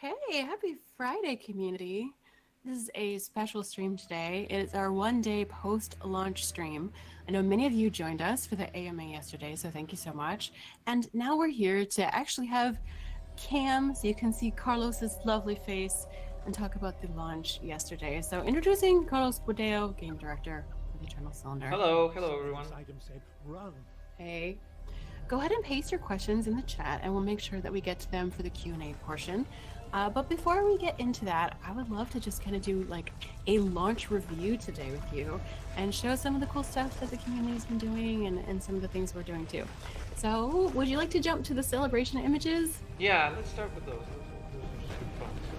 Hey, happy Friday, community. This is a special stream today. It is our 1 day post launch stream. I know many of you joined us for the AMA yesterday, so thank you so much. And now we're here to actually have cam so you can see Carlos's lovely face and talk about the launch yesterday. So, introducing Carlos Budeo, game director of Eternal Cylinder. Hello everyone. Hey, go ahead and paste your questions in the chat and we'll make sure that we get to them for the Q&A portion. But before we get into that, I would love to just kind of do like a launch review today with you and show some of the cool stuff that the community's been doing and some of the things we're doing too. So would you like to jump to the celebration images? Yeah, let's start with those. Those are super fun. So,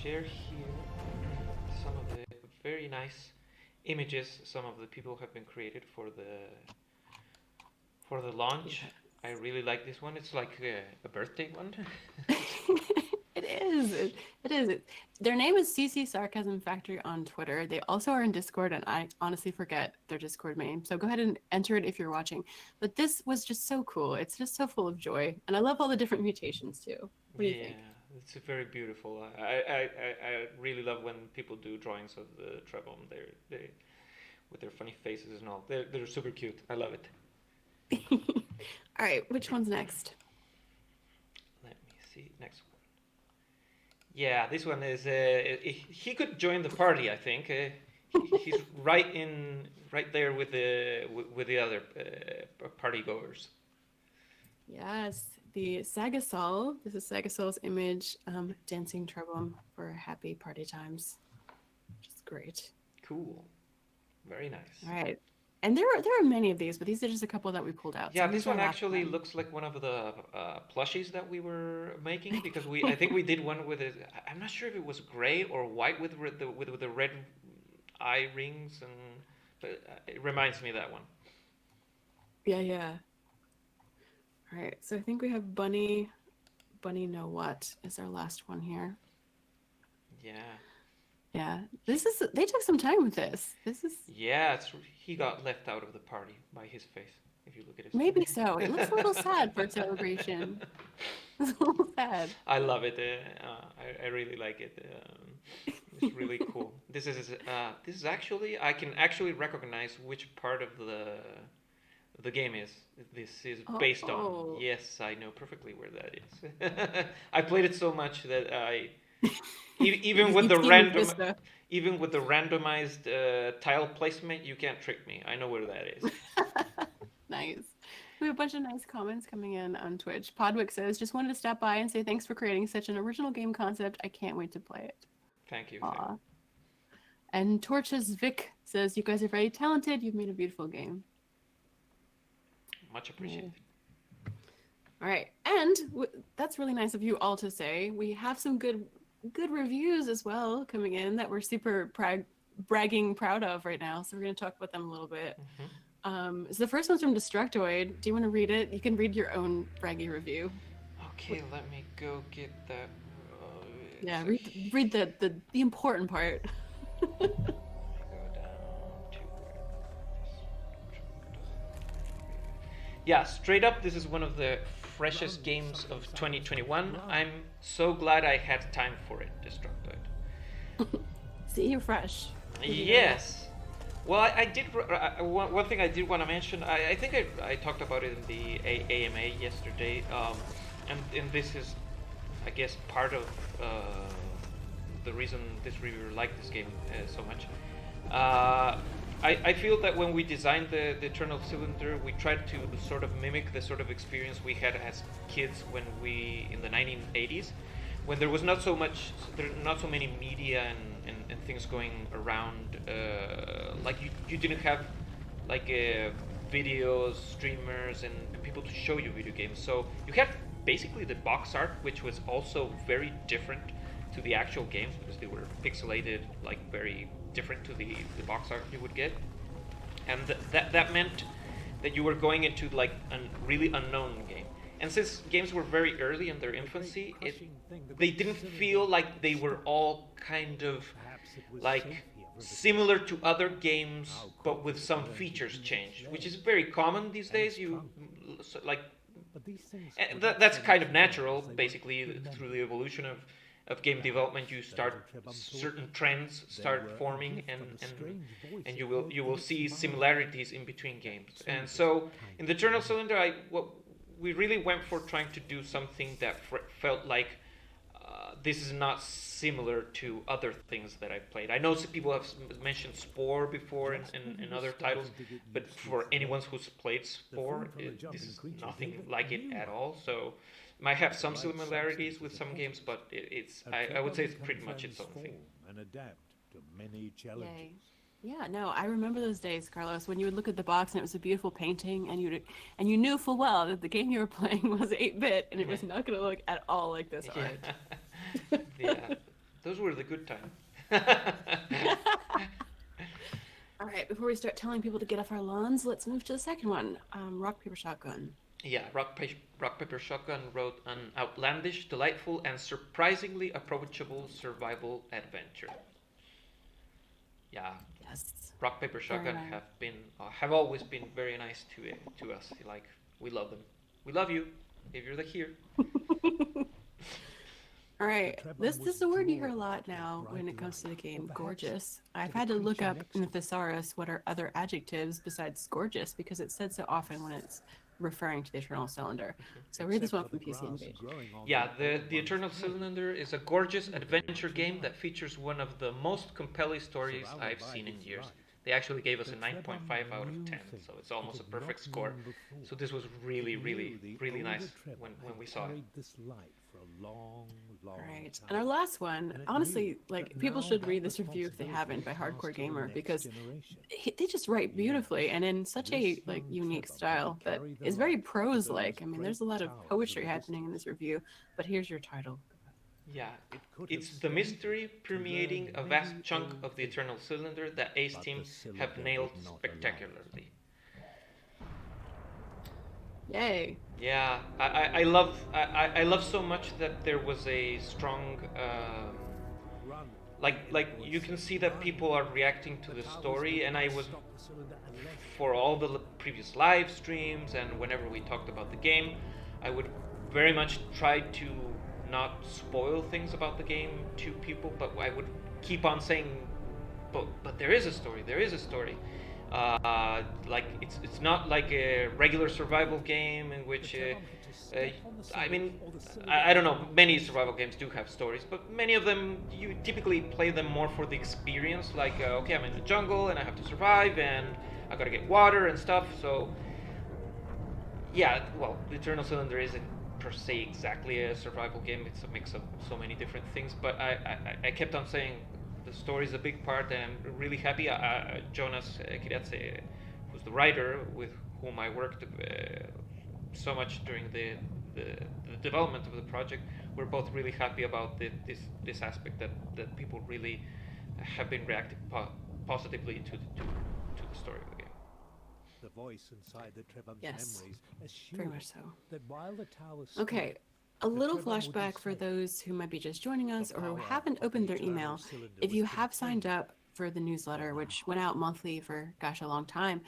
share here some of the very nice images some of the people have been created for the launch. Yes. I really like this one. It's like a birthday one. It is. It is. Their name is CC Sarcasm Factory on Twitter. They also are in Discord, and I honestly forget their Discord name. So go ahead and enter it if you're watching. But this was just so cool. It's just so full of joy, and I love all the different mutations too. What do you think? It's very beautiful. I really love when people do drawings of the Trebom. They with their funny faces and all. They're super cute. I love it. All right, which one's next? Let me see next one. Yeah, this one is. He could join the party. I think he's right there with the other party goers. Yes, the Sagasol. This is Sagasol's image, dancing Trebom for happy party times, which is great. Cool, very nice. All right. And there are many of these, but these are just a couple that we pulled out. Yeah, So this one actually looks like one of the plushies that we were making because I think we did one with it. I'm not sure if it was gray or white with the red eye rings, but it reminds me of that one. Yeah. All right, so I think we have Bunny Know What is our last one here. Yeah, they took some time with this. Yeah, he got left out of the party by his face. If you look at his maybe face. So. It looks a little sad for a celebration. It's a little sad. I love it. I really like it. It's really cool. This is actually I can actually recognize which part of the game this is based on. Yes, I know perfectly where that is. I played it so much that I even with the randomized tile placement, you can't trick me. I know where that is. Nice. We have a bunch of nice comments coming in on Twitch. Podwick says, just wanted to stop by and say thanks for creating such an original game concept. I can't wait to play it. Thank you. Aww. And Torches Vic says, you guys are very talented. You've made a beautiful game. Much appreciated. All right. And that's really nice of you all to say. We have some good reviews as well coming in that we're super bragging proud of right now. So we're going to talk about them a little bit. Mm-hmm. So the first one's from Destructoid. Do you want to read it? You can read your own braggy review. Okay, let me go get that. Yeah, read the important part. Yeah, straight up, this is one of the freshest games of 2021. I'm so glad I had time for it, Destructoid. See, you're fresh. Yes. Well, I did. One thing I did want to mention. I think I talked about it in the AMA yesterday, and this is, I guess, part of the reason this reviewer liked this game so much. I feel that when we designed the Eternal Cylinder, we tried to sort of mimic the sort of experience we had as kids in the 1980s, when there was not so many media and things going around. Like you didn't have like videos, streamers, and people to show you video games. So you had basically the box art, which was also very different to the actual games because they were pixelated, like very different to the box art you would get, and that meant that you were going into like a really unknown game. And since games were very early in their infancy, they didn't feel like they were all kind of like similar to other games, but with some features changed, which is very common these days. You like And that's kind of natural. Basically, through the evolution of game development, you start certain trends start forming, and you will see similarities in between games. And so, in the Eternal Cylinder, what we really went for trying to do something that felt like this is not similar to other things that I've played. I know some people have mentioned Spore before in other titles, but for anyone who's played Spore, this is nothing like it at all. So it might have some similarities with some games, but I would say it's pretty much its own thing. Yay. Yeah, no, I remember those days, Carlos, when you would look at the box and it was a beautiful painting, and you knew full well that the game you were playing was 8-bit and it was not going to look at all like this Yeah, art. yeah, those were the good times. All right, before we start telling people to get off our lawns, let's move to the second one, rock, paper, shotgun. Yeah, Rock Paper Shotgun wrote an outlandish, delightful, and surprisingly approachable survival adventure. Yeah, Yes, Rock Paper very Shotgun nice. have always been very nice to us. Like we love them. We love you if you're here. All right, this is a word you hear a lot now when it comes to the game, gorgeous. I've had to look up in the thesaurus what are other adjectives besides gorgeous because it's said so often when it's referring to the Eternal Cylinder. So read this one from PC Engage. Yeah, the Eternal Cylinder is a gorgeous adventure game that features one of the most compelling stories I've seen in years. They actually gave us a 9.5 out of 10, so it's almost a perfect score. So this was really, really, really nice when we saw it. All right, and our last one, honestly, like people should read this review if they haven't by Hardcore Gamer because they just write beautifully and in such a like unique style that is very prose-like. I mean, there's a lot of poetry happening in this review, but here's your title. Yeah, it's the mystery permeating a vast chunk of the Eternal Cylinder that Ace Team have nailed spectacularly. Yay. Yeah, I love so much that there was a strong like you can see that people are reacting to the story, and I was for all the previous live streams and whenever we talked about the game, I would very much try to not spoil things about the game to people, but I would keep on saying, but there is a story, there is a story. Like it's not like a regular survival game in which uh, I mean I don't know, many survival games do have stories, but many of them you typically play them more for the experience, like okay, I'm in the jungle and I have to survive and I gotta get water and stuff. So yeah, well, the Eternal Cylinder isn't per se exactly a survival game. It's a mix of so many different things. But I kept on saying the story is a big part, and I'm really happy. Jonas Kiratse, who's the writer with whom I worked so much during the development of the project, we're both really happy about this aspect that people really have been reacting positively to the story of the game. Yes, very much so. Okay, a little flashback for those who might be just joining us or who haven't opened their email. If you have signed up for the newsletter, which went out monthly for, gosh, a long time,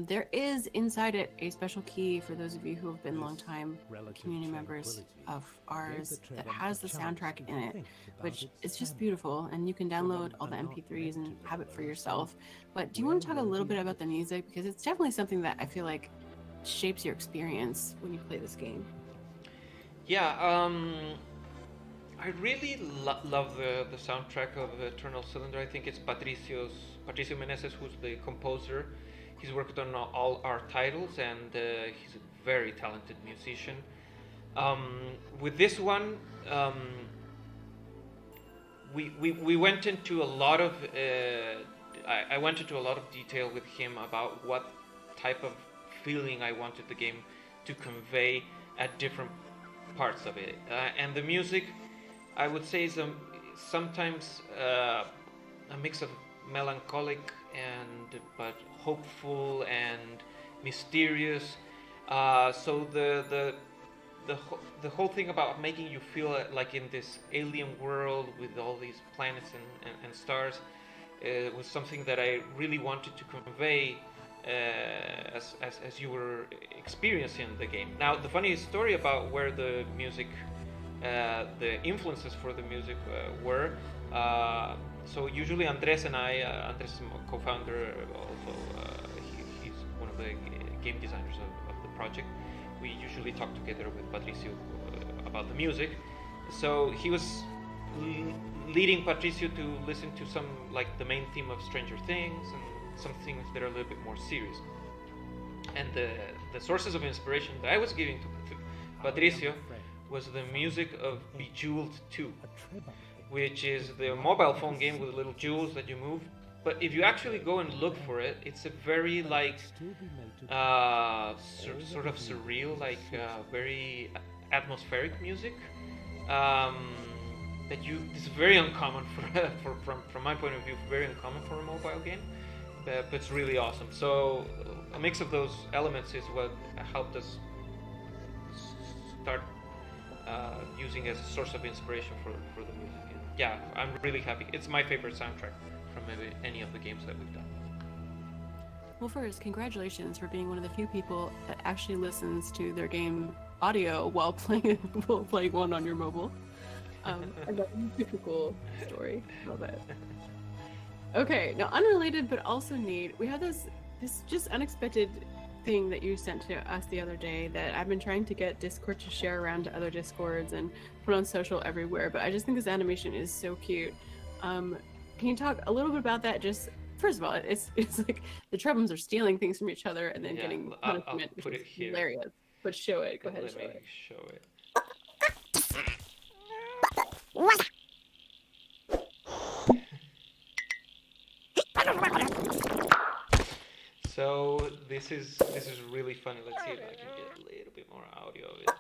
there is inside it a special key for those of you who have been longtime community members of ours that has the soundtrack in it, which is just beautiful. And you can download all the MP3s and have it for yourself. But do you want to talk a little bit about the music? Because it's definitely something that I feel like shapes your experience when you play this game. Yeah, I really love the soundtrack of Eternal Cylinder. I think it's Patricio Meneses who's the composer. He's worked on all our titles, and he's a very talented musician. With this one, we went into a lot of I went into a lot of detail with him about what type of feeling I wanted the game to convey at different parts of it, and the music I would say is sometimes a mix of melancholic and but hopeful and mysterious. So the whole thing about making you feel like in this alien world with all these planets and stars was something that I really wanted to convey as you were experiencing the game. Now, the funny story about where the music, the influences for the music were. So usually Andres and I, Andres is my co-founder, also he's one of the game designers of the project. We usually talk together with Patricio about the music. So he was leading Patricio to listen to some, like the main theme of Stranger Things and some things that are a little bit more serious. And the sources of inspiration that I was giving to Patricio was the music of Bejeweled 2, which is the mobile phone game with little jewels that you move. But if you actually go and look for it, it's a very like sort of surreal, like very atmospheric music. That it's very uncommon from my point of view, very uncommon for a mobile game, but it's really awesome. So a mix of those elements is what helped us start using as a source of inspiration for the music. And yeah, I'm really happy. It's my favorite soundtrack from maybe any of the games that we've done. Well, first, congratulations for being one of the few people that actually listens to their game audio while playing one on your mobile. And that's a super cool story. Love it. Okay, now unrelated but also neat, we have this just unexpected thing that you sent to us the other day that I've been trying to get Discord to share around to other Discords and put on social everywhere, but I just think this animation is so cute. Can you talk a little bit about that? Just first of all, it's like the Trebums are stealing things from each other and then getting punishment, which is hilarious. But show it. Go ahead and show it. So this is really funny. Let's see if I can get a little bit more audio of it.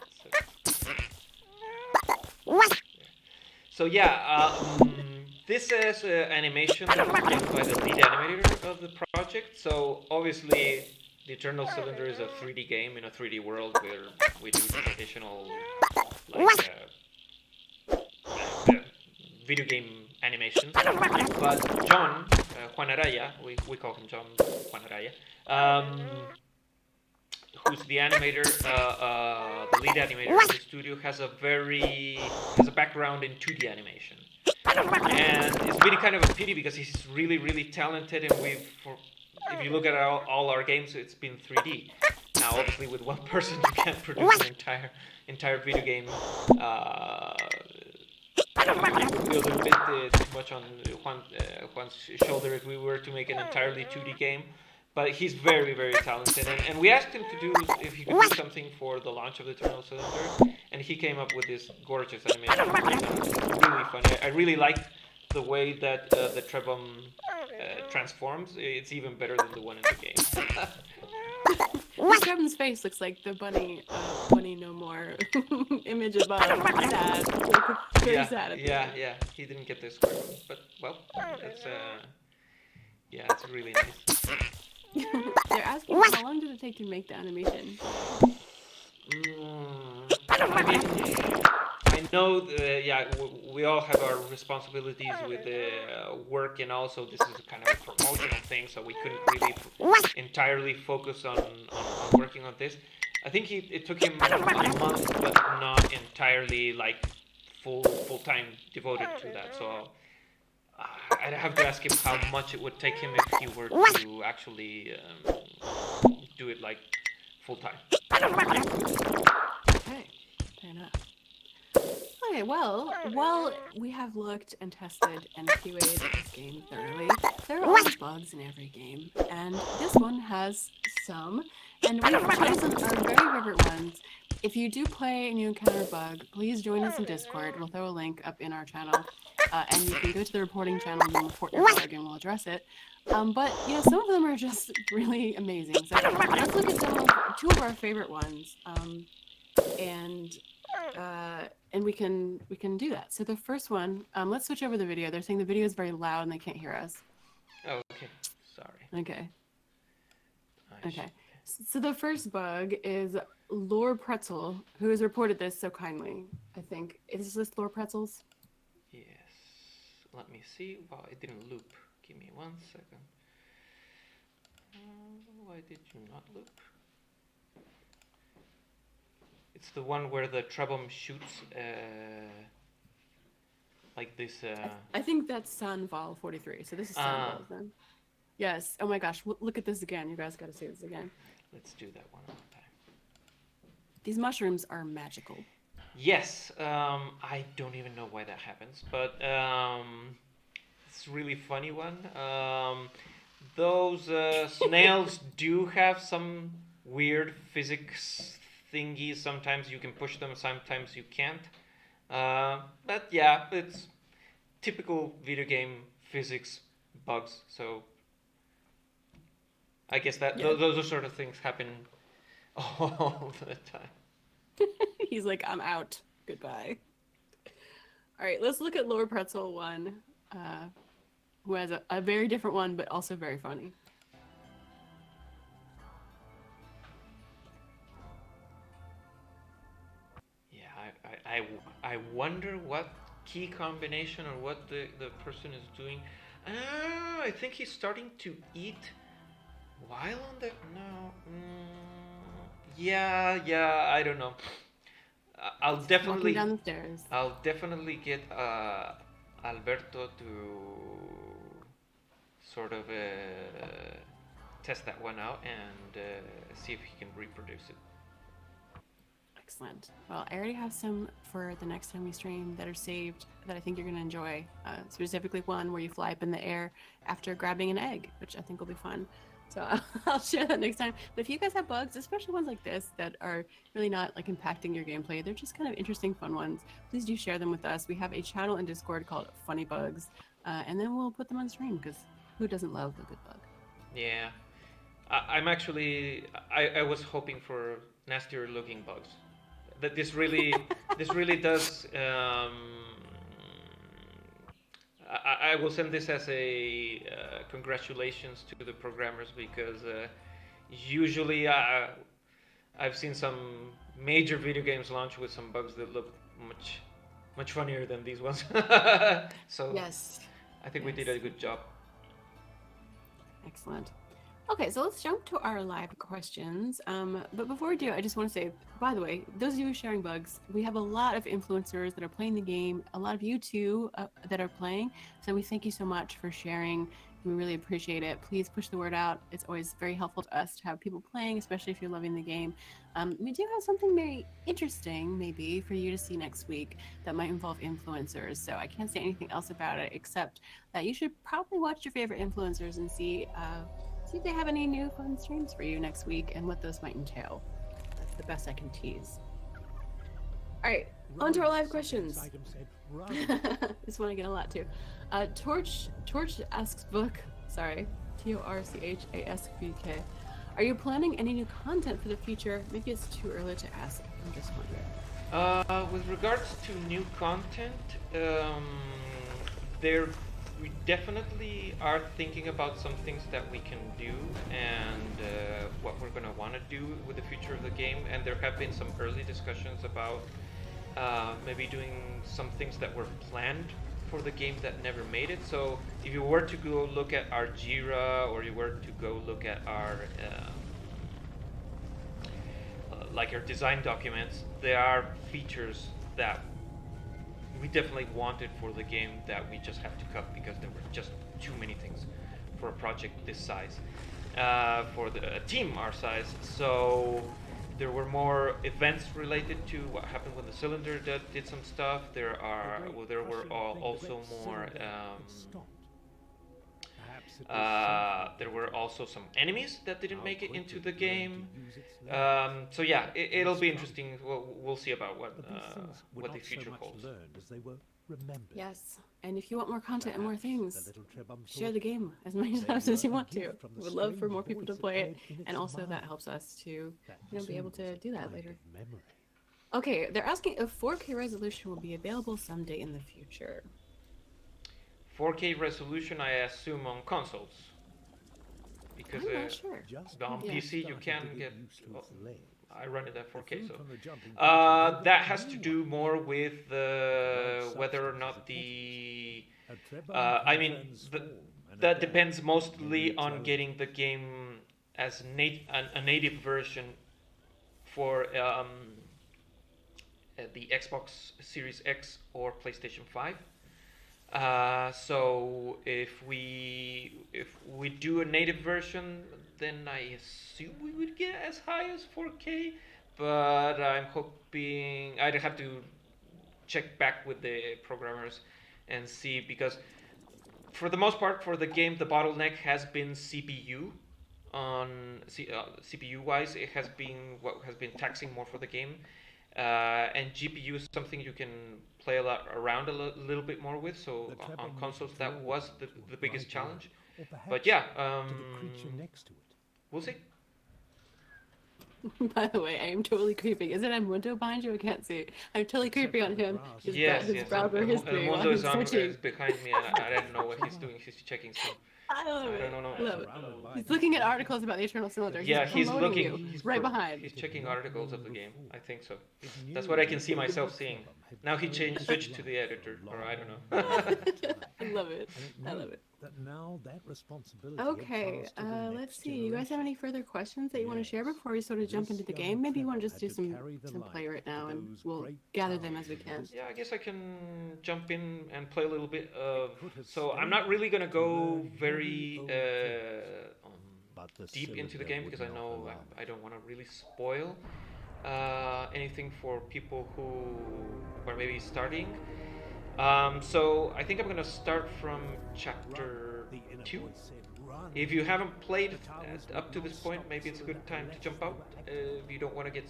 So yeah, this is animation that was done by the lead animator of the project. So obviously, the Eternal Cylinder is a 3D game in a 3D world where we do traditional like video game animation. But John, Juan Araya, we call him John Juan Araya, who's the animator, the lead animator of the studio, has a background in 2D animation. And it's really kind of a pity because he's really, really talented, and if you look at all our games, it's been 3D. Now, obviously, with one person, you can't produce an entire video game. It would be a little bit too much on Juan's shoulder if we were to make an entirely 2D game. But he's very, very talented, and we asked him to do if he could do something for the launch of the Eternal Cylinder, and he came up with this gorgeous animation. It's really funny. I really like the way that the Trebum transforms. It's even better than the one in the game. Trebum's face looks like the bunny no more image above. Sad. Very sad. Yeah. He didn't get the square one, but well, it's it's really nice. They're asking how long did it take to make the animation? I mean, I know, we all have our responsibilities with work, and also this is kind of a promotional thing, so we couldn't really entirely focus on working on this. I think it took him a month, but not entirely like full time devoted to that. So I'd have to ask him how much it would take him if he were to actually do it like full time. Okay, fair enough. Okay, well, we have looked and tested and QA'd this game thoroughly. There are always bugs in every game, and this one has some, and we've chosen our very favorite ones. If you do play and you encounter a bug, please join us in Discord. We'll throw a link up in our channel, and you can go to the reporting channel and report your bug, and we'll address it. But some of them are just really amazing. So let's look at two of our favorite ones, and we can do that. So the first one, let's switch over the video. They're saying the video is very loud and they can't hear us. Oh, okay. Sorry. Okay. So the first bug is Lore Pretzel, who has reported this so kindly. I think is this Lore Pretzels? Yes. Let me see. Wow, it didn't loop. Give me 1 second. Why did you not look? It's the one where the Trebom shoots like this. I think that's Sunval 43. So this is Ah, Sunval then. Yes. Oh my gosh. Look at this again. You guys got to see this again. let's do that one more time. These mushrooms are magical. Yes, I don't even know why that happens, but it's a really funny one. Those snails do have some weird physics thingies. Sometimes you can push them, sometimes you can't. But yeah, it's typical video game physics bugs. So I guess that Yeah. those sort of things happen all the time. He's like, I'm out. Goodbye. All right, let's look at Lord Pretzel 1, who has a very different one, but also very funny. Yeah, I wonder what key combination or what the person is doing. I think he's starting to eat while on the. No. Yeah, I don't know. I'll He's just walking definitely. down the stairs. I'll definitely get Alberto to sort of test that one out and see if he can reproduce it. Excellent. Well, I already have some for the next time we stream that are saved that I think you're going to enjoy. Specifically, one where you fly up in the air after grabbing an egg, which I think will be fun. So I'll share that next time. But if you guys have bugs, especially ones like this that are really not like impacting your gameplay, they're just kind of interesting, fun ones, please do share them with us. We have a channel in Discord called Funny Bugs, and then we'll put them on stream because who doesn't love a good bug? Yeah, I'm actually I was hoping for nastier looking bugs. That this really does. I will send this as a congratulations to the programmers because usually I've seen some major video games launch with some bugs that look much funnier than these ones. So Yes. I think we did Yes. a good job. Excellent. Okay, so let's jump to our live questions. But before we do, I just want to say, by the way, those of you sharing bugs, we have a lot of influencers that are playing the game, a lot of you too that are playing. So we thank you so much for sharing. We really appreciate it. Please push the word out. It's always very helpful to us to have people playing, especially if you're loving the game. We do have something very interesting, maybe, for you to see next week that might involve influencers. So I can't say anything else about it except that you should probably watch your favorite influencers and see if they have any new fun streams for you next week and what those might entail. That's the best I can tease. All right, on to our live questions. This one I get a lot too. Torch asks book. Sorry, TORCHASBK. Are you planning any new content for the future? Maybe it's too early to ask. I'm just wondering. With regards to new content, there we definitely are thinking about some things that we can do and what we're gonna want to do with the future of the game. And there have been some early discussions about maybe doing some things that were planned for the game that never made it. So if you were to go look at our Jira or you were to go look at our like our design documents, there are features that we definitely wanted for the game that we just have to cut because there were just too many things for a project this size, for a team our size. So there were more events related to what happened when the cylinder did some stuff. There were also more. There were also some enemies that didn't make it into the game. So yeah, it'll be interesting. We'll see about what the future holds. Yes, and if you want more content and more things, share the game as many times as you want to. We would love for more people to play it, and also that helps us to be able to do that later. Okay, they're asking if 4K resolution will be available someday in the future. 4K resolution, I assume, on consoles. Because I'm not sure. on Yeah. PC you can get. Well, I run it at 4K, so that has to do more with whether or not the. I mean, that depends mostly on getting the game as a native version for the Xbox Series X or PlayStation 5. So if we do a native version, then I assume we would get as high as 4K. But I'm hoping I'd have to check back with the programmers and see, because for the most part for the game the bottleneck has been CPU. CPU wise, it has been what has been taxing more for the game, and GPU is something you can play a lot around little bit more with. So on consoles that was the biggest challenge. But yeah, we'll see. By the way, I am totally creeping. Is it Edmundo behind you? I can't see. I'm totally creepy on him. His browser history while Edmundo he's searching. is behind me, and I don't know what he's doing. He's checking some. I love I it. don't know. Love it. He's looking at articles about the Eternal Cylinder. Yeah, He's promoting looking. you right behind. He's checking articles of the game. I think so. That's what I can see myself seeing. Now he switched to the editor, or I don't know. I love it. I love it. That now that responsibility Okay, let's see. You guys have any further questions that you want to share before we sort of jump into the game? Maybe you want to just do some play right now, and we'll gather them as we can. Yeah, I guess I can jump in and play a little bit of. So I'm not really gonna go very deep into the game, because I know I don't want to really spoil anything for people who are maybe starting. So I think I'm gonna start from chapter 2. If you haven't played up to this point, maybe it's a good time to jump out if you don't want to get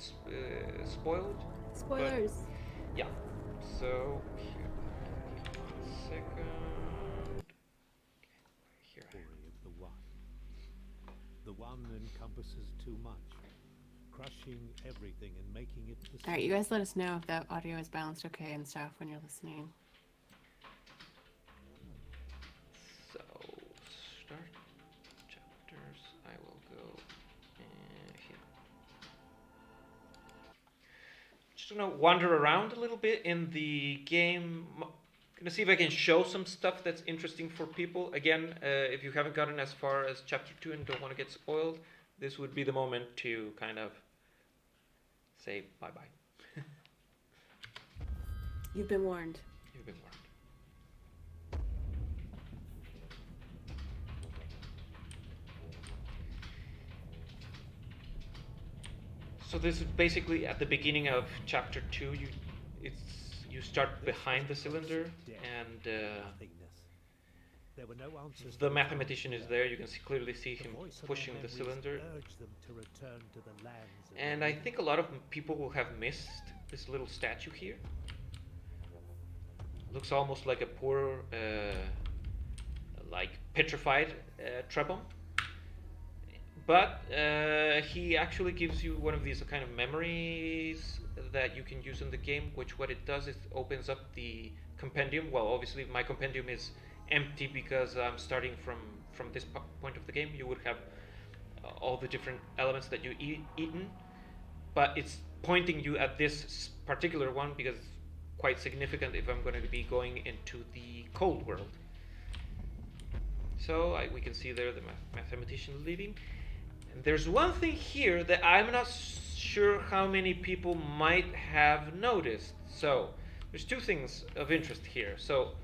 spoiled. Spoilers. But, yeah. So here, 1 second. Here. The one encompasses too much, crushing everything and making it. All right, you guys let us know if that audio is balanced okay and stuff when you're listening. So start chapters. I will go here. Just gonna wander around a little bit in the game. Gonna see if I can show some stuff that's interesting for people. Again, if you haven't gotten as far as chapter 2 and don't want to get spoiled, this would be the moment to kind of say bye-bye. You've been warned. You've been warned. So this is basically at the beginning of chapter 2. You start behind the cylinder, and the mathematician is there. You can clearly see him pushing the cylinder. And I think a lot of people will have missed this little statue here. Looks almost like a poor, like petrified Trebon. But he actually gives you one of these kind of memories that you can use in the game, which what it does is opens up the compendium. Well, obviously my compendium is empty because I'm starting from this point of the game. You would have all the different elements that you eaten, but it's pointing you at this particular one because it's quite significant if I'm going to be going into the cold world. So we can see there the mathematician leaving. And there's one thing here that I'm not sure how many people might have noticed. So there's two things of interest here. So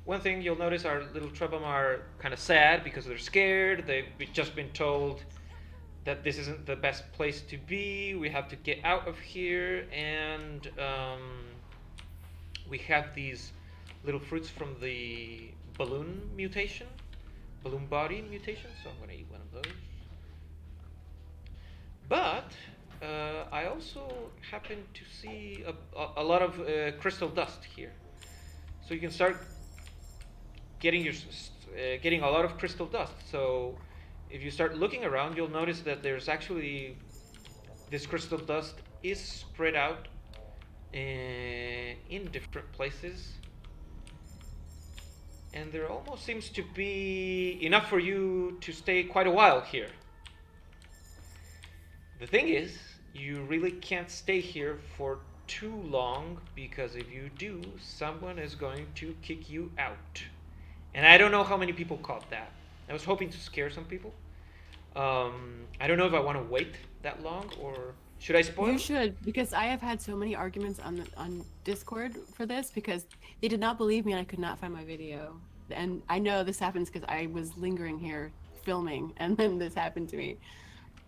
one thing you'll notice, our little Trebon are kind of sad because they're scared. They've just been told that this isn't the best place to be. We have to get out of here. And we have these little fruits from the balloon body mutation. So I'm going to eat one of those. But I also happen to see a lot of crystal dust here. So you can start getting a lot of crystal dust. So if you start looking around, you'll notice that there's actually this crystal dust is spread out in different places. And there almost seems to be enough for you to stay quite a while here. The thing is, you really can't stay here for too long, because if you do, someone is going to kick you out. And I don't know how many people caught that. I was hoping to scare some people, I don't know if I want to wait that long or should I You spoil? should, because I have had so many arguments on Discord for this because they did not believe me and I could not find my video. And I know this happens because I was lingering here filming and then this happened to me.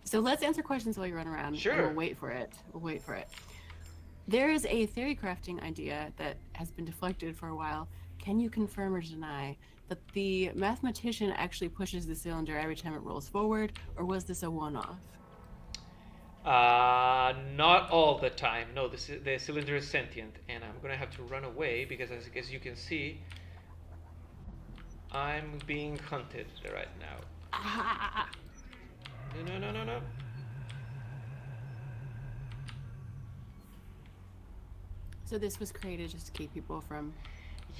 So let's answer questions while you run around and we'll Sure. wait for it. We'll wait for it. There is a theory crafting idea that has been deflected for a while. Can you confirm or deny that the mathematician actually pushes the cylinder every time it rolls forward, or was this a one off? Not all the time. No, the cylinder is sentient, and I'm gonna have to run away because, as you can see, I'm being hunted right now. Ah! No, no, no, no, no. So this was created just to keep people from not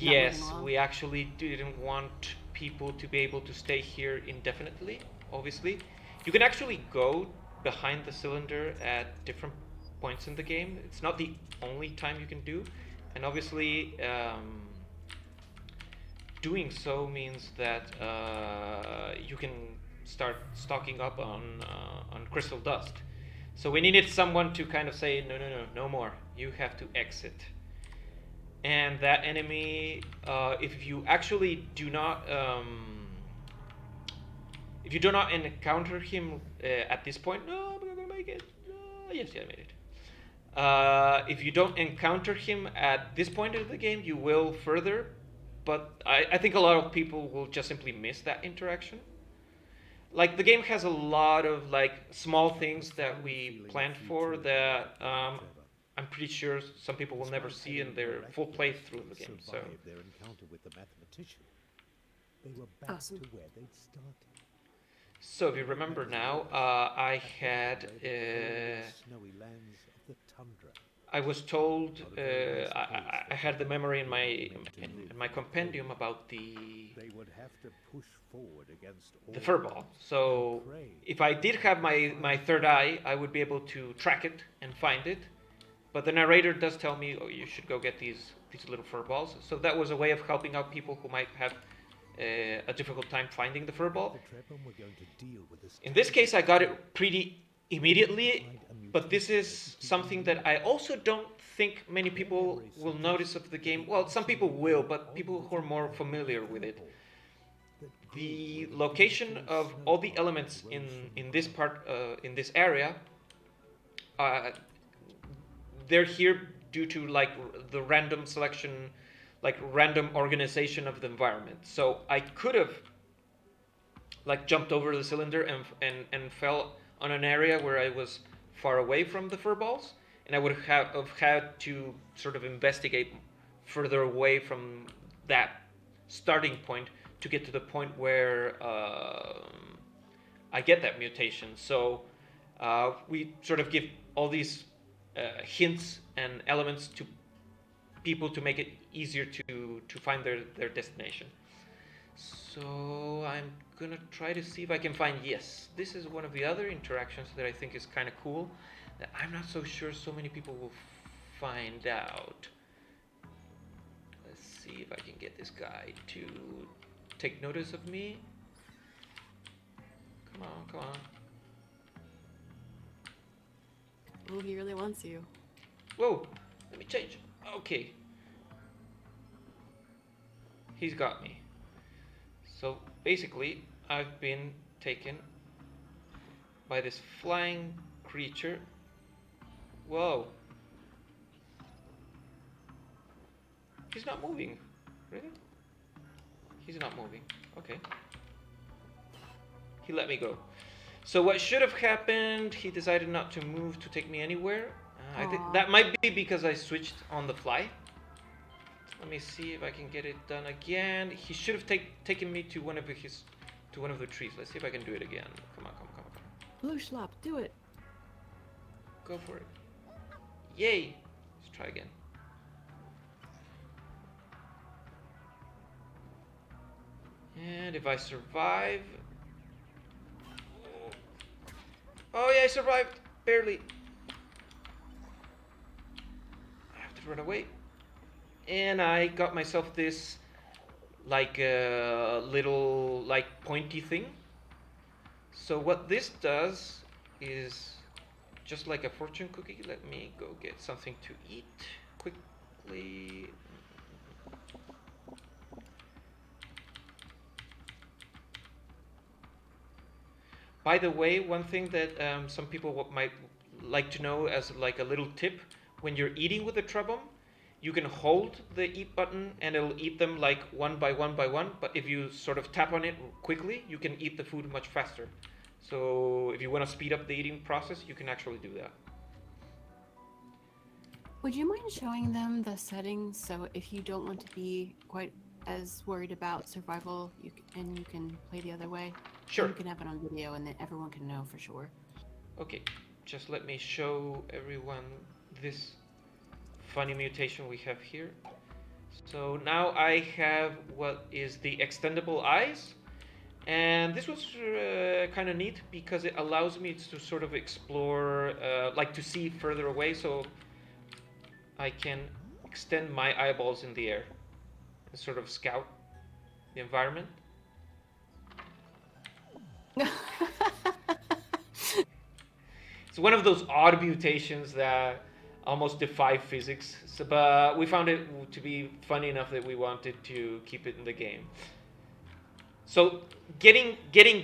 moving Yes, along? we actually didn't want people to be able to stay here indefinitely, obviously. You can actually go behind the cylinder at different points in the game. It's not the only time you can do. And obviously, doing so means that you can start stocking up on crystal dust. So we needed someone to kind of say, no, no, no, no more. You have to exit. And that enemy, if you actually do not, if you do not encounter him at this point, no, I'm not gonna make it. Yes, yeah, I made it. If you don't encounter him at this point of the game, you will further, but I think a lot of people will just simply miss that interaction. Like the game has a lot of like small things that we planned for that I'm pretty sure some people will never see in their full playthrough of the game. So, survive their encounter with the mathematician. They were back Awesome. to where they'd started. so if you remember now, I had Snowy lands of the tundra. I was told I had the memory in my compendium about They would have to push forward against the all furball. So if I did have my third eye, I would be able to track it and find it. But the narrator does tell me, oh, you should go get these little furballs. So that was a way of helping out people who might have a difficult time finding the furball. the Trebon were going to deal with this. In this case, I got it pretty immediately, but this is something that I also don't think many people will notice of the game. Well, some people will, but people who are more familiar with it. The location of all the elements in this part, in this area, uh, they're here due to like the random selection, like random organization of the environment. So I could have like jumped over the cylinder and fell on an area where I was far away from the furballs, and I would have had to sort of investigate further away from that starting point to get to the point where I get that mutation. So we sort of give all these hints and elements to people to make it easier to find their destination. So I'm gonna try to see if I can find, yes, this is one of the other interactions that I think is kind of cool that I'm not so sure so many people will find out. Let's see if I can get this guy to take notice of me. Come on, come on. Oh, he really wants you. Whoa, let me change. Okay. He's got me. So basically, I've been taken by this flying creature. Whoa. He's not moving. Really? He's not moving. Okay. He let me go. So what should have happened, he decided not to move to take me anywhere. I think that might be because I switched on the fly. Let me see if I can get it done again. He should have taken me to one of the trees. Let's see if I can do it again. Come on, come on, come on, come on. Blue schlop, do it. Go for it. Yay! Let's try again. And if I survive... Oh yeah, I survived! Barely. I have to run away. And I got myself this like little like pointy thing. So what this does is just like a fortune cookie. Let me go get something to eat quickly. By the way, one thing that some people might like to know as like a little tip, when you're eating with the trebum, you can hold the eat button and it'll eat them like one by one by one. But if you sort of tap on it quickly, you can eat the food much faster. So if you want to speed up the eating process, you can actually do that. Would you mind showing them the settings so if you don't want to be quite as worried about survival, and you can play the other way? Sure. And you can have it on video, and then everyone can know for sure. Okay, just let me show everyone this funny mutation we have here. So now I have what is the extendable eyes. And this was kind of neat because it allows me to sort of explore, like to see further away, so I can extend my eyeballs in the air and sort of scout the environment. It's one of those odd mutations that almost defy physics, so, but we found it to be funny enough that we wanted to keep it in the game. So getting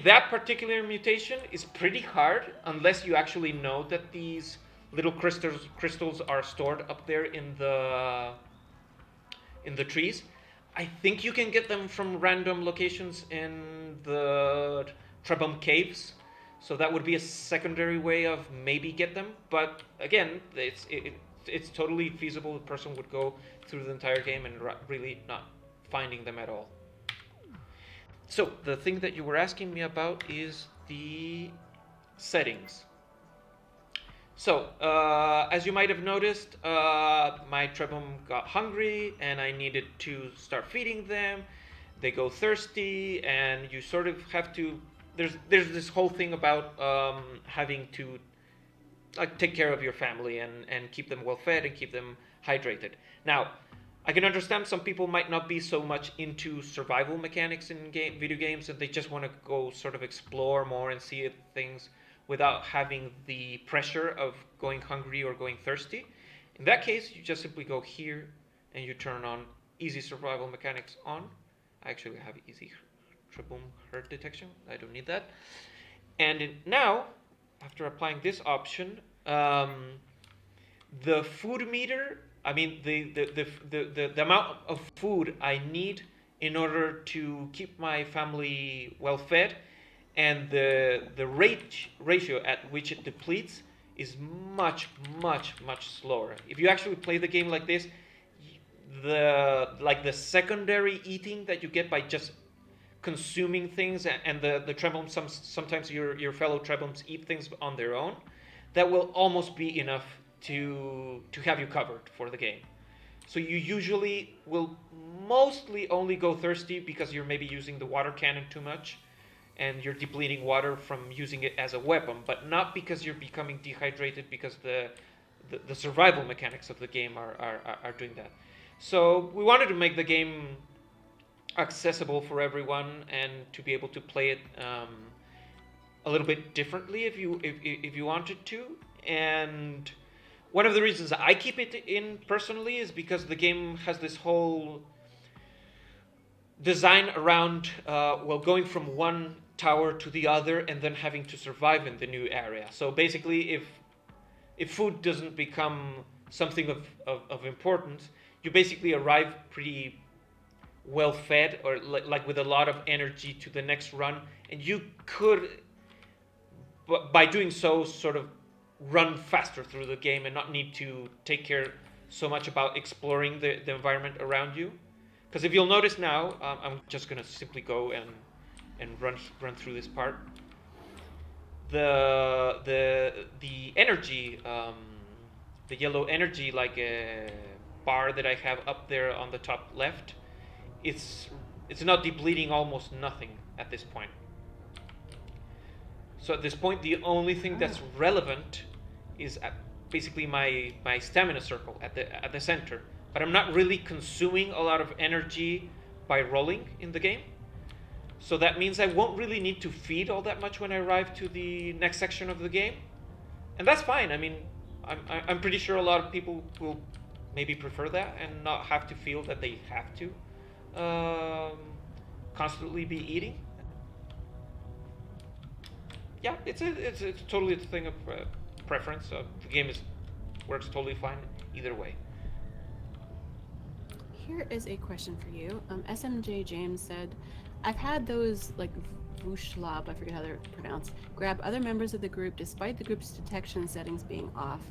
that particular mutation is pretty hard unless you actually know that these little crystals are stored up there in the trees. I think you can get them from random locations in the Trebum caves, so that would be a secondary way of maybe get them. But again, it's totally feasible. The person would go through the entire game and really not finding them at all. So the thing that you were asking me about is the settings. So as you might have noticed, my trebum got hungry and I needed to start feeding them. They go thirsty, and you sort of have to. There's this whole thing about having to like take care of your family and keep them well fed and keep them hydrated. Now, I can understand some people might not be so much into survival mechanics in video games, and they just want to go sort of explore more and see things without having the pressure of going hungry or going thirsty. In that case, you just simply go here and you turn on easy survival mechanics on. I actually have easy Trebum hurt detection. I don't need that. And now, after applying this option, the food meter, I mean the amount of food I need in order to keep my family well fed, and the ratio at which it depletes is much slower. If you actually play the game like this, the secondary eating that you get by just consuming things, and the trebums, sometimes your fellow trebums eat things on their own, that will almost be enough to have you covered for the game. So you usually will mostly only go thirsty because you're maybe using the water cannon too much and you're depleting water from using it as a weapon, but not because you're becoming dehydrated, because the survival mechanics of the game are doing that. So we wanted to make the game accessible for everyone and to be able to play it a little bit differently if you wanted to. And one of the reasons I keep it in personally is because the game has this whole design around going from one tower to the other and then having to survive in the new area. So basically, if food doesn't become something of importance, you basically arrive pretty well fed, or like with a lot of energy, to the next run, and you could, by doing so, sort of run faster through the game and not need to take care so much about exploring the environment around you. Because if you'll notice now, I'm just gonna simply go and run through this part. The energy, the yellow energy, like a bar that I have up there on the top left, it's not depleting almost nothing at this point. So at this point, the only thing that's relevant is basically my stamina circle at the center. But I'm not really consuming a lot of energy by rolling in the game. So that means I won't really need to feed all that much when I arrive to the next section of the game. And that's fine. I mean, I'm pretty sure a lot of people will maybe prefer that and not have to feel that they have to constantly be eating. Yeah, it's totally a thing of preference. The game works totally fine either way. Here is a question for you. SMJ James said, I've had those like Vushlob, I forget how they're pronounced, grab other members of the group despite the group's detection settings being off.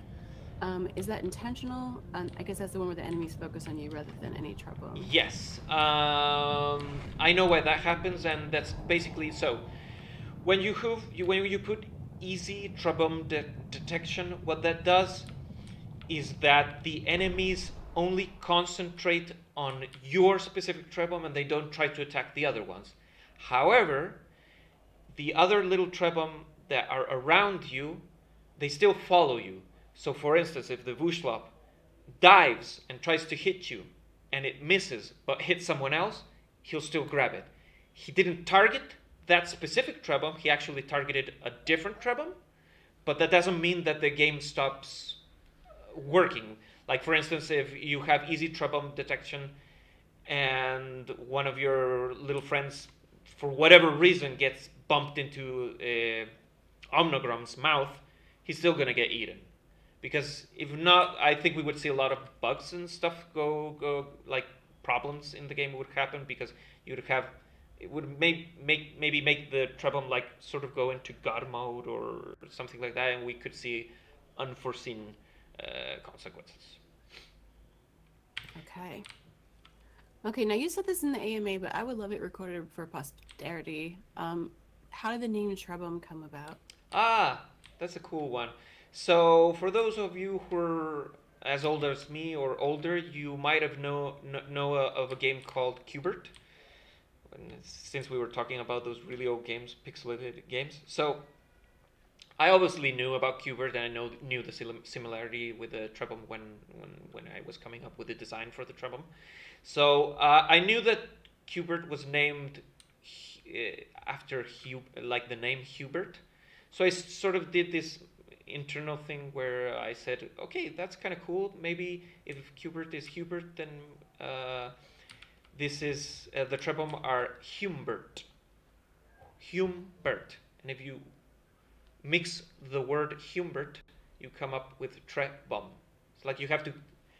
Is that intentional? I guess that's the one where the enemies focus on you rather than any trouble. Yes, I know why that happens, and that's basically so. When you put easy trouble detection, what that does is that the enemies only concentrate on your specific trebom and they don't try to attack the other ones. However, the other little trebom that are around you, they still follow you. So, for instance, if the Vushwap dives and tries to hit you and it misses but hits someone else, he'll still grab it. He didn't target that specific trebom, he actually targeted a different trebom, but that doesn't mean that the game stops working. Like, for instance, if you have easy trouble detection and one of your little friends, for whatever reason, gets bumped into Omnogrom's mouth, he's still gonna get eaten. Because if not, I think we would see a lot of bugs and stuff go like problems in the game would happen because you would have it would maybe make the trouble like sort of go into god mode or something like that, and we could see unforeseen consequences. Okay. Okay, now you said this in the AMA, but I would love it recorded for posterity. How did the name Trebum come about? Ah, that's a cool one. So, for those of you who are as old as me or older, you might have know of a game called Qbert. Since we were talking about those really old games, pixelated games. So, I obviously knew about Qbert and I knew the similarity with the Trebum when I was coming up with the design for the Trebum. So I knew that Qbert was named after like the name Hubert. So I sort of did this internal thing where I said, okay, that's kind of cool. Maybe if Qbert is Hubert, then this is the Trebum are Humbert. Humbert. And if you mix the word Humbert, you come up with Trebum. It's like you have to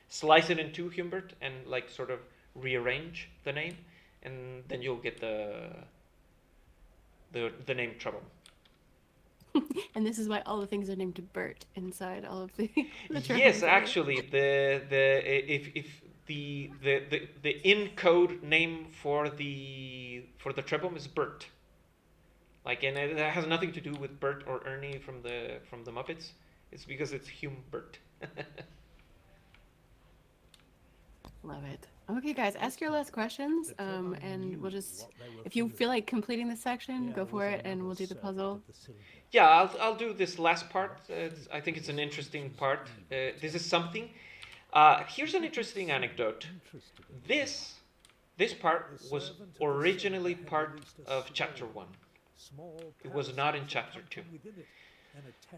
slice it in two, Humbert, and like sort of rearrange the name, and then you'll get the name Trebum. And this is why all the things are named Bert inside all of the Yes, actually, if the in code name for the Trebum is Bert. Like, and it has nothing to do with Bert or Ernie from the Muppets. It's because it's Humbert. Love it. Okay, guys, ask your last questions, and we'll just, if you feel like completing this section, go for it, and we'll do the puzzle. Yeah, I'll do this last part. I think it's an interesting part. This is something. Here's an interesting anecdote. This part was originally part of Chapter 1. It was not in Chapter 2.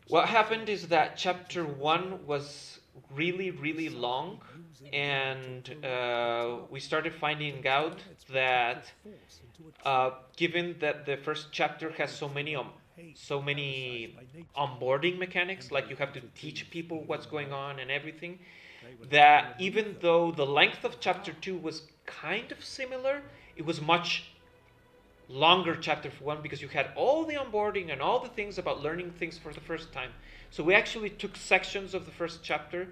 What happened is that Chapter 1 was really, really long, and we started finding out that given that the first chapter has so many onboarding mechanics, like you have to teach people what's going on and everything, that even though the length of Chapter 2 was kind of similar, it was much longer Chapter 1 because you had all the onboarding and all the things about learning things for the first time. So we actually took sections of the first chapter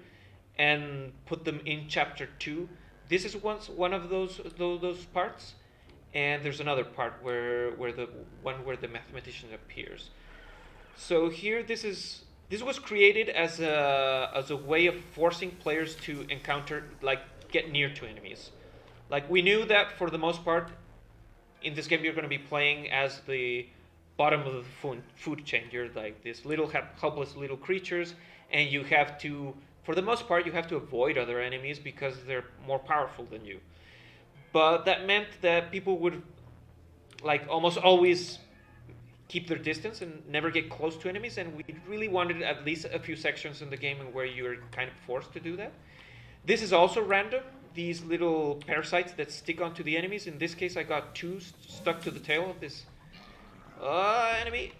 and put them in Chapter 2. This is one of those parts, and there's another part where the mathematician appears. So here this was created as a way of forcing players to encounter, like, get near to enemies. Like, we knew that for the most part in this game you're going to be playing as the bottom of the food chain. You're like this little helpless little creatures, and you have to, for the most part, you have to avoid other enemies because they're more powerful than you. But that meant that people would like almost always keep their distance and never get close to enemies. And we really wanted at least a few sections in the game where you're kind of forced to do that. This is also random. These little parasites that stick onto the enemies. In this case, I got two stuck to the tail of this enemy.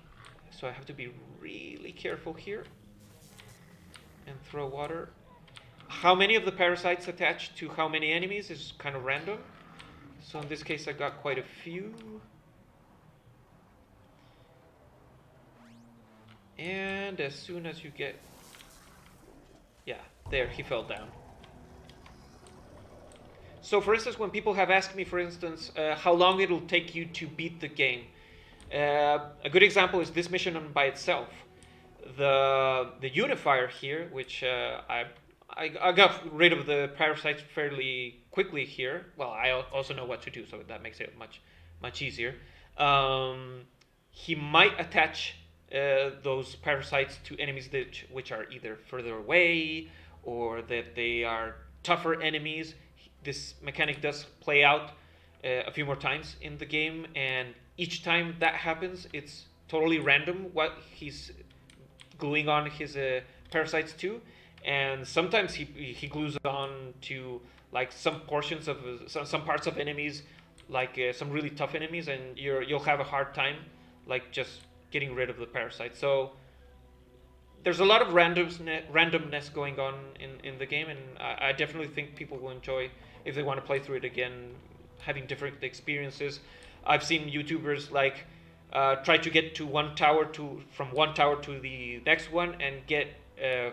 So I have to be really careful here and throw water. How many of the parasites attach to how many enemies is kind of random. So in this case, I got quite a few. And as soon as you get... Yeah, there, he fell down. So for instance, when people have asked me, for instance, how long it'll take you to beat the game, a good example is this mission by itself. The unifier here, which I got rid of the parasites fairly quickly here. Well, I also know what to do, so that makes it much easier. He might attach those parasites to enemies which are either further away or that they are tougher enemies. This mechanic does play out a few more times in the game, and each time that happens, it's totally random what he's gluing on his parasites to, and sometimes he glues on to like some portions of some parts of enemies, like some really tough enemies, and you'll have a hard time like just getting rid of the parasite. So there's a lot of randomness going on in the game, and I definitely think people will enjoy if they want to play through it again, having different experiences. I've seen YouTubers like try to get to from one tower to the next one and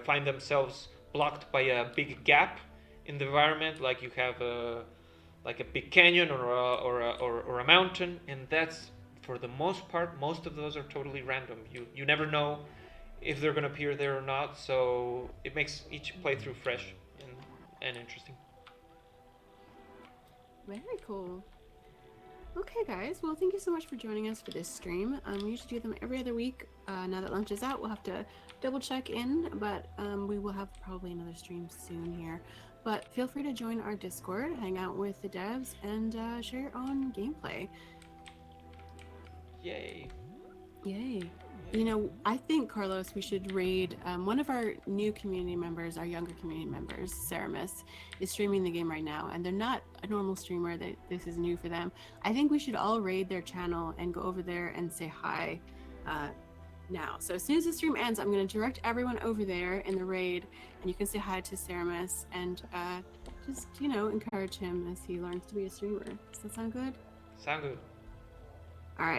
find themselves blocked by a big gap in the environment, like you have like a big canyon or a mountain, and that's for the most part. Most of those are totally random. You never know if they're going to appear there or not, so it makes each playthrough fresh and interesting. Very cool. Okay, guys. Well, thank you so much for joining us for this stream. We usually do them every other week. Now that lunch is out, we'll have to double check in, but we will have probably another stream soon here. But feel free to join our Discord, hang out with the devs, and share your own gameplay. Yay. Yay. You know, I think, Carlos, we should raid one of our new community members, our younger community members, Ceramus, is streaming the game right now, and they're not a normal streamer. This is new for them. I think we should all raid their channel and go over there and say hi now. So as soon as the stream ends, I'm going to direct everyone over there in the raid, and you can say hi to Ceramus and just, you know, encourage him as he learns to be a streamer. Does that sound good? Sound good. All right.